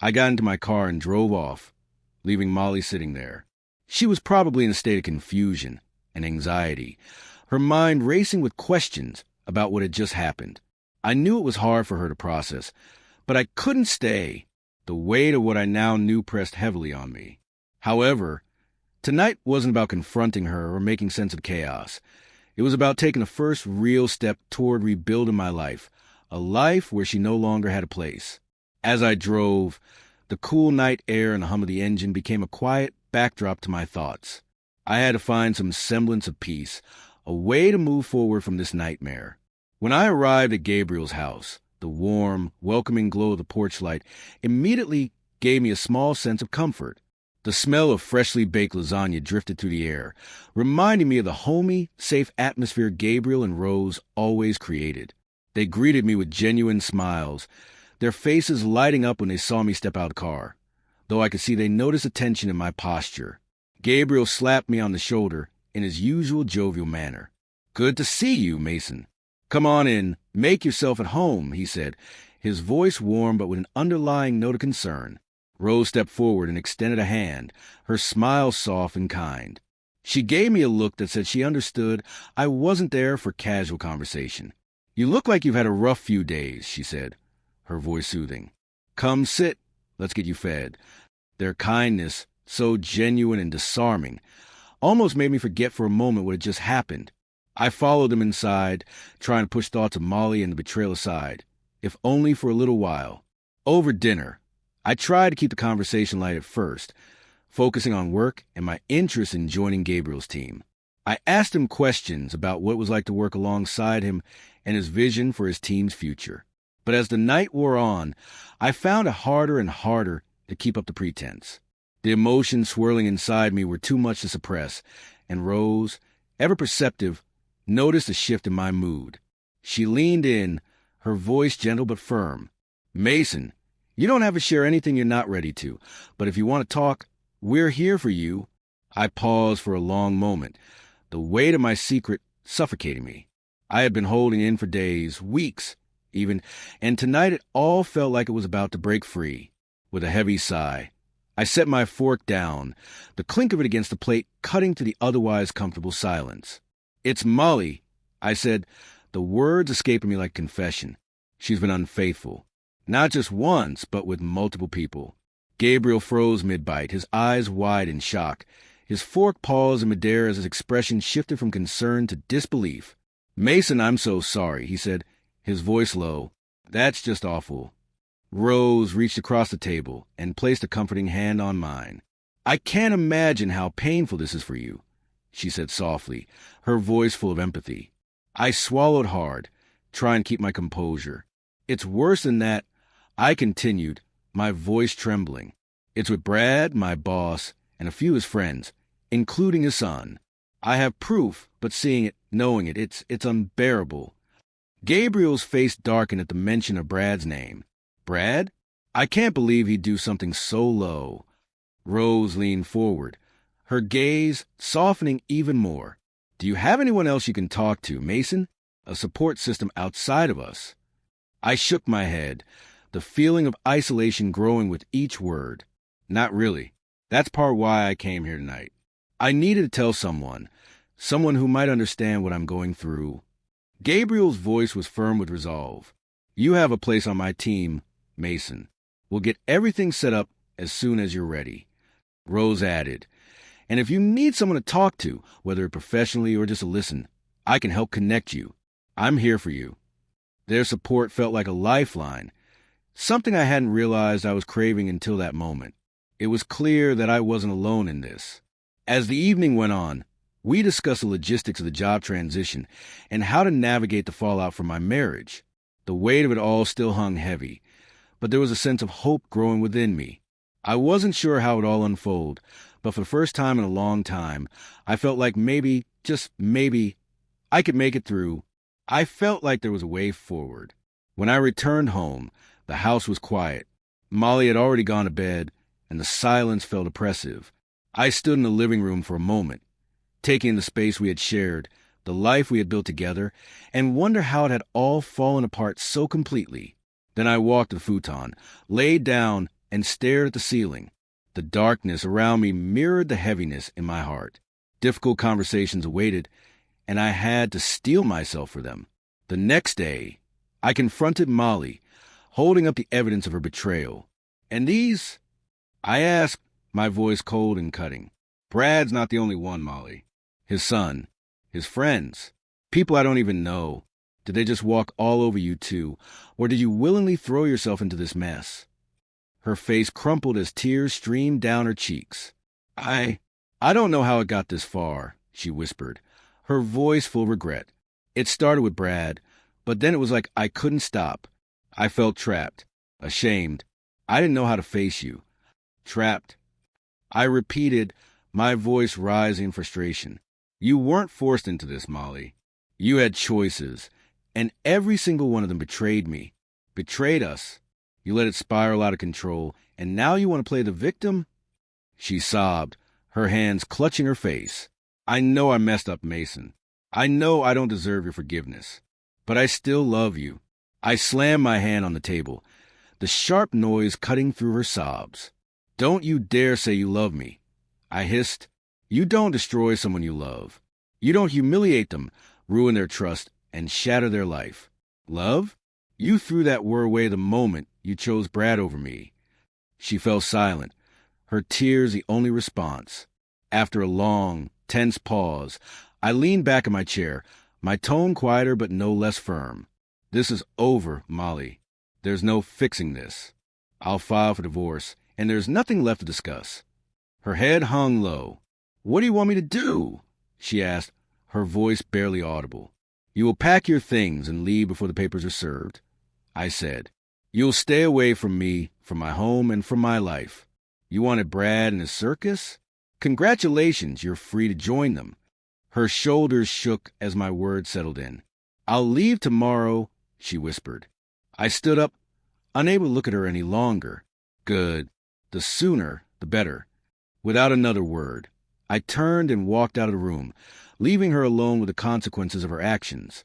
I got into my car and drove off, leaving Molly sitting there. She was probably in a state of confusion and anxiety, her mind racing with questions about what had just happened. I knew it was hard for her to process, but I couldn't stay. The weight of what I now knew pressed heavily on me. However, tonight wasn't about confronting her or making sense of chaos. It was about taking the first real step toward rebuilding my life, a life where she no longer had a place. As I drove, the cool night air and the hum of the engine became a quiet backdrop to my thoughts. I had to find some semblance of peace, a way to move forward from this nightmare. When I arrived at Gabriel's house, the warm, welcoming glow of the porch light immediately gave me a small sense of comfort. The smell of freshly baked lasagna drifted through the air, reminding me of the homey, safe atmosphere Gabriel and Rose always created. They greeted me with genuine smiles, their faces lighting up when they saw me step out of the car, though I could see they noticed the tension in my posture. Gabriel slapped me on the shoulder in his usual jovial manner. "Good to see you, Mason. Come on in, make yourself at home," he said, his voice warm but with an underlying note of concern. Rose stepped forward and extended a hand, her smile soft and kind. She gave me a look that said she understood I wasn't there for casual conversation. "You look like you've had a rough few days," she said, her voice soothing. "Come sit, let's get you fed." Their kindness, so genuine and disarming, almost made me forget for a moment what had just happened. I followed them inside, trying to push thoughts of Molly and the betrayal aside, if only for a little while. Over dinner, I tried to keep the conversation light at first, focusing on work and my interest in joining Gabriel's team. I asked him questions about what it was like to work alongside him and his vision for his team's future. But as the night wore on, I found it harder and harder to keep up the pretense. The emotions swirling inside me were too much to suppress, and Rose, ever perceptive, noticed a shift in my mood. She leaned in, her voice gentle but firm. "Mason, you don't have to share anything you're not ready to, but if you want to talk, we're here for you." I paused for a long moment, the weight of my secret suffocating me. I had been holding in for days, weeks, even, and tonight it all felt like it was about to break free. With a heavy sigh, I set my fork down, the clink of it against the plate cutting to the otherwise comfortable silence. "It's Molly," I said, the words escaping me like confession. "She's been unfaithful. Not just once, but with multiple people." Gabriel froze mid-bite, his eyes wide in shock. His fork paused in midair as his expression shifted from concern to disbelief. "Mason, I'm so sorry," he said, his voice low. "That's just awful." Rose reached across the table and placed a comforting hand on mine. "I can't imagine how painful this is for you," she said softly, her voice full of empathy. I swallowed hard, trying to keep my composure. "It's worse than that," I continued, my voice trembling. "It's with Brad, my boss, and a few of his friends, including his son. I have proof, but seeing it, knowing it, it's unbearable." Gabriel's face darkened at the mention of Brad's name. "Brad? I can't believe he'd do something so low." Rose leaned forward, her gaze softening even more. "Do you have anyone else you can talk to, Mason? A support system outside of us?" I shook my head, the feeling of isolation growing with each word. "Not really. That's part why I came here tonight. I needed to tell someone who might understand what I'm going through." Gabriel's voice was firm with resolve. "You have a place on my team, Mason. We'll get everything set up as soon as you're ready." Rose added, "And if you need someone to talk to, whether professionally or just to listen, I can help connect you. I'm here for you." Their support felt like a lifeline, something I hadn't realized I was craving until that moment. It was clear that I wasn't alone in this. As the evening went on, we discussed the logistics of the job transition and how to navigate the fallout from my marriage. The weight of it all still hung heavy, but there was a sense of hope growing within me. I wasn't sure how it would all unfold, but for the first time in a long time, I felt like maybe, just maybe, I could make it through. I felt like there was a way forward. When I returned home, the house was quiet. Molly had already gone to bed, and the silence felt oppressive. I stood in the living room for a moment, taking in the space we had shared, the life we had built together, and wonder how it had all fallen apart so completely. Then I walked to the futon, laid down, and stared at the ceiling. The darkness around me mirrored the heaviness in my heart. Difficult conversations awaited, and I had to steel myself for them. The next day, I confronted Molly, holding up the evidence of her betrayal. "And these?" I asked, my voice cold and cutting. "Brad's not the only one, Molly. His son, his friends, people I don't even know. Did they just walk all over you too, or did you willingly throw yourself into this mess?" Her face crumpled as tears streamed down her cheeks. I don't know how it got this far," she whispered, her voice full of regret. "It started with Brad, but then it was like I couldn't stop. I felt trapped, ashamed. I didn't know how to face you." "Trapped," I repeated, my voice rising in frustration. "You weren't forced into this, Molly. You had choices, and every single one of them betrayed me, betrayed us. You let it spiral out of control, and now you want to play the victim?" She sobbed, her hands clutching her face. "I know I messed up, Mason. I know I don't deserve your forgiveness. But I still love you." I slammed my hand on the table, the sharp noise cutting through her sobs. "Don't you dare say you love me," I hissed. "You don't destroy someone you love. You don't humiliate them, ruin their trust, and shatter their life. Love? You threw that word away the moment you chose Brad over me." She fell silent, her tears the only response. After a long, tense pause, I leaned back in my chair, my tone quieter but no less firm. "This is over, Molly. There's no fixing this. I'll file for divorce, and there's nothing left to discuss." Her head hung low. "What do you want me to do?" she asked, her voice barely audible. "You will pack your things and leave before the papers are served," I said. "You'll stay away from me, from my home, and from my life. You wanted Brad and his circus? Congratulations, you're free to join them." Her shoulders shook as my words settled in. "I'll leave tomorrow," she whispered. I stood up, unable to look at her any longer. Good. The sooner, the better. Without another word, I turned and walked out of the room, leaving her alone with the consequences of her actions.